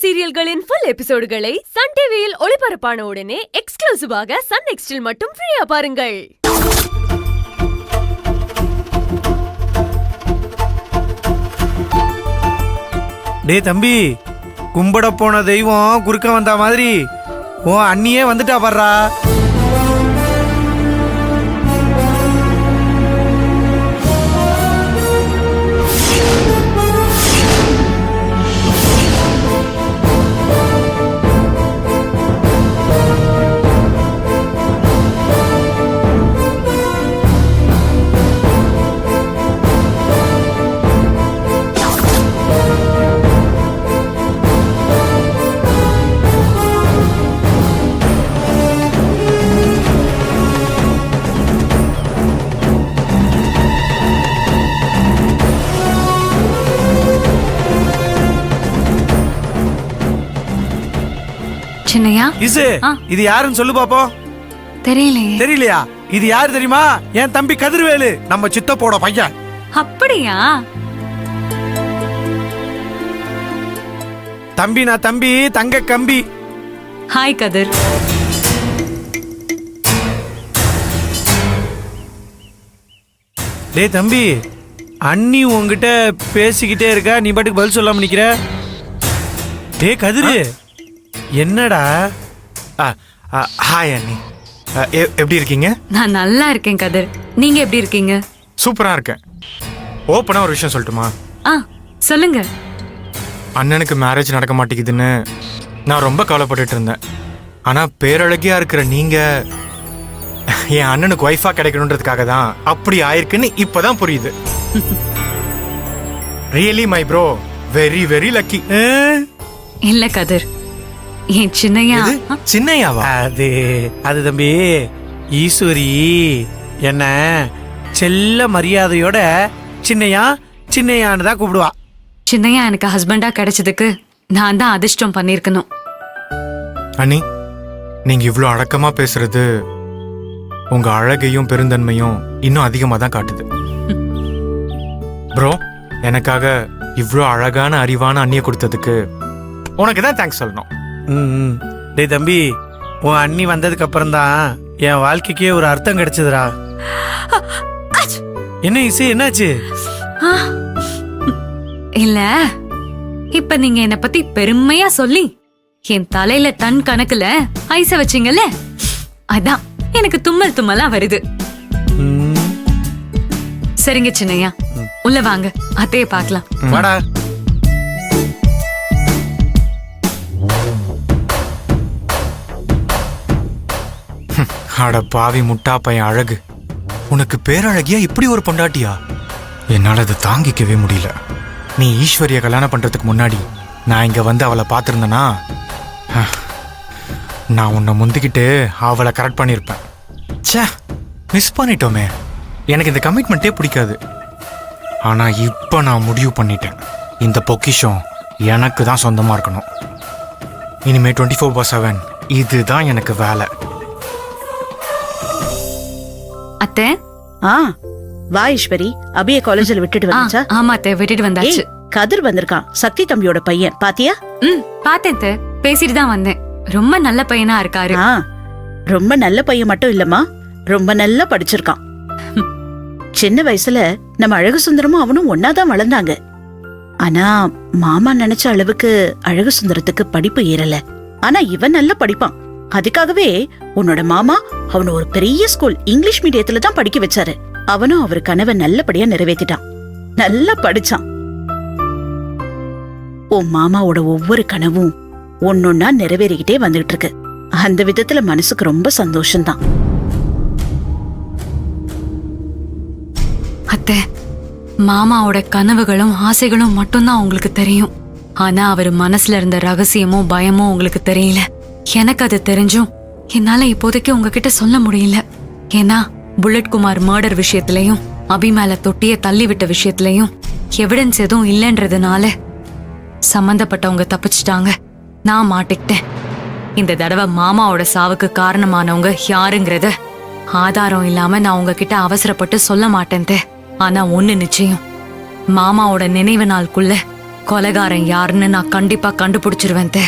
சீரியல்களின் full எபிசோடுகளை Sun டிவியில் ஒளிபரப்பான உடனே எக்ஸ்க்ளூசிவாக சன் நெக்ஸ்டில் மட்டும் ஃப்ரீயா பாருங்கள். டே தம்பி, கும்பிட போன தெய்வம் குறுக்க வந்த மாதிரி ஓ அண்ணியே வந்துட்டா பாடுறா. சின்னையா, இது யாருன்னு சொல்லு பாப்போம். தெரியலையா? இது யாரு தெரியுமா? என் தம்பி கதிர்வேலு, நம்ம சித்தப்போட பையன். அப்படியா? தம்பி நான் தம்பி, தங்க கம்பி. ஹாய் கதிர். டே தம்பி, அண்ணி உங்ககிட்ட பேசிக்கிட்டே இருக்கா, நீ பாட்டுக்கு பதில் சொல்லாம நிக்கிற. டே கதிரு, என்னடா? ஹாய் அண்ணி, எப்படி இருக்கீங்க? நான் நல்லா இருக்கேன் கதிர், நீங்க எப்படி இருக்கீங்க? சூப்பரா இருக்கேன். ஓப்பனா ஒரு விஷயம் சொல்லட்டுமா? சொல்லுங்க. அண்ணனுக்கு மேரேஜ் நடக்க மாட்டேங்குதுன்னு நான் ரொம்ப கவலைப்பட்டுட்டு இருந்தேன். ஆனா பேரழகியா இருக்கிற நீங்க என் அண்ணனுக்கு ஒய்ஃபா கிடைக்கணுன்றதுக்காக தான் அப்படி ஆயிருக்குன்னு இப்பதான் புரியுது. Really my bro, very very lucky. இல்ல கதிர், என் சின்னையா. சின்னையாவா? அது தம்பி, ஈஸ்வரி என்ன செல்ல மரியாதையோட சின்னையா சின்னையான்னு தான் கூப்பிடுவா. சின்னையா எனக்கு ஹஸ்பண்டா கிடைச்சதுக்கு நான் தான் அதிர்ஷ்டம் பண்ணிருக்கணும். அண்ணி, நீங்க இவ்ளோ அடக்கமா பேசுறது உங்க அழகையும் பெருந்தன்மையும் இன்னும் அதிகமா தான் காட்டுது. ப்ரோ, எனக்காக இவ்ளோ அழகான அறிவான அண்ணியை கொடுத்ததுக்கு உனக்கு தான் தேங்க்ஸ் சொல்லணும். டே தம்பி, உன் அண்ணி வந்ததுக்கு அப்புறம் தான் என் வாழ்க்கைக்கே ஒரு அர்த்தம் கிடைச்சதுடா. என்ன இசை, என்னாச்சு? இல்ல, இப்ப நீங்க என்ன பத்தி பெருமையா சொல்லி என் தலையில டன் கணக்குல ஐச வச்சீங்கல்ல, அதான் எனக்கு தும்மல் தும்மலா வருது. சரிங்க சின்னையா, உள்ள வாங்க, அத்தைய பாக்கலாம். வாடா. அட பாவி முட்டா பையன் அழகு, உனக்கு பேரழகியா இப்படி ஒரு பொண்டாட்டியா? என்னால அதை தாங்கிக்கவே முடியல. நீ ஈஸ்வரிய கல்யாணம் பண்றதுக்கு முன்னாடி நான் இங்க வந்து அவளை பார்த்திருந்தேனா, நான் உன்னை முந்திக்கிட்டு அவளை கரெக்ட் பண்ணியிருப்பேன். ச்சே, மிஸ் பண்ணிட்டோமே. எனக்கு இந்த கமிட்மெண்ட்டே பிடிக்காது. ஆனா இப்ப நான் முடிவு பண்ணிட்டேன், இந்த பொக்கிஷம் எனக்கு தான் சொந்தமா இருக்கணும். இனிமே 24/7 இதுதான் எனக்கு வேலை. அத்தை. வா ஈஸ்வரி, அபிய காலேஜ்ல விட்டுட்டு வந்தாச்சா? ஆமா அத்தை, விட்டுட்டு வந்தாச்சு. கதிர் வந்திருக்கான், சக்தி தம்பியோட பையன். பாத்தியா? பாத்தேன் அத்தை, பேசிட்டு தான் வந்தேன். ரொம்ப நல்ல பையனா இருக்காரு. ரொம்ப நல்ல பையன் மட்டும் இல்லம்மா, ரொம்ப நல்லா படிச்சிருக்கான். சின்ன வயசுல நம்ம அழகு சுந்தரமும் அவனும் ஒன்னாதான் வளர்ந்தாங்க. ஆனா மாமா நினைச்ச அளவுக்கு அழகு சுந்தரத்துக்கு படிப்பு ஏறல. ஆனா இவன் நல்லா படிப்பான். அதுக்காகவே உன்னோட மாமா அவனை ஒரு பெரிய ஸ்கூல் இங்கிலீஷ் மீடியத்துல தான் படிக்க வச்சாரு. அவனும் அவர் கனவை நல்லபடியா நிறைவேற்றிட்டான், நல்லா படிச்சான். உன் மாமாவோட ஒவ்வொரு கனவும் ஒன்னொன்னா நிறைவேறிக்கிட்டே வந்துகிட்டு இருக்கு. அந்த விதத்துல மனசுக்கு ரொம்ப சந்தோஷம்தான். அத்தை, மாமாவோட கனவுகளும் ஆசைகளும் மட்டும்தான் உங்களுக்கு தெரியும். ஆனா அவர் மனசுல இருந்த ரகசியமும் பயமும் உங்களுக்கு தெரியல. எனக்கு அது தெரிஞ்சும் என்னால இப்போதைக்கு உங்ககிட்ட சொல்ல முடியல. ஏன்னா புல்லட் குமார் மர்டர் விஷயத்திலையும் அபி மேல தொட்டிய தள்ளி விட்ட விஷயத்திலையும் எவிடன்ஸ் எதுவும் இல்லைன்றதுனால சம்பந்தப்பட்டவங்க தப்பிச்சிட்டாங்க, நான் மாட்டிக்கிட்டேன். இந்த தடவை மாமாவோட சாவுக்கு காரணமானவங்க யாருங்கிறத ஆதாரம் இல்லாம நான் உங்ககிட்ட அவசரப்பட்டு சொல்ல மாட்டேன். ஆனா ஒண்ணு நிச்சயம், மாமாவோட நினைவு நாளுக்குள்ள கொலைகாரன் யாருன்னு நான் கண்டிப்பா கண்டுபிடிச்சிருவேன் தே.